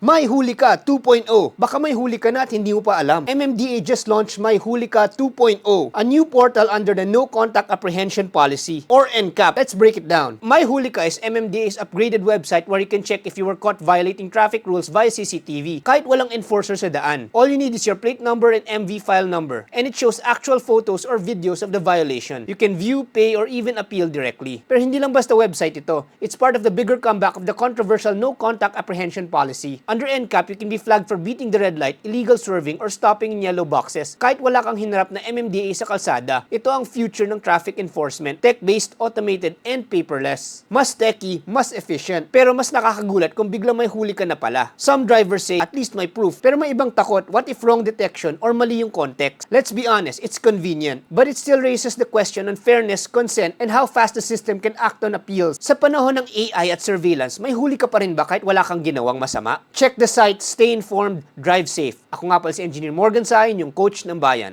My Huli Ka 2.0. Baka may huli ka na at hindi mo pa alam. MMDA just launched My Huli Ka 2.0, a new portal under the No Contact Apprehension Policy, or NCAP. Let's break it down. My Huli Ka is MMDA's upgraded website where you can check if you were caught violating traffic rules via CCTV, kahit walang enforcer sa daan. All you need is your plate number and MV file number, and it shows actual photos or videos of the violation. You can view, pay, or even appeal directly. Pero hindi lang basta website ito. It's part of the bigger comeback of the controversial No Contact Apprehension Policy. Under NCAP, you can be flagged for beating the red light, illegal swerving, or stopping in yellow boxes kahit wala kang hinarap na MMDA sa kalsada. Ito ang future ng traffic enforcement, tech-based, automated, and paperless. Mas techy, mas efficient, pero mas nakakagulat kung biglang may huli ka na pala. Some drivers say, at least may proof, pero may ibang takot, what if wrong detection or mali yung context? Let's be honest, it's convenient, but it still raises the question on fairness, consent, and how fast the system can act on appeals. Sa panahon ng AI at surveillance, may huli ka pa rin ba kahit wala kang ginawang masama? Check the site, stay informed, drive safe. Ako nga pala si Engineer Morgan Sain, yung coach ng bayan.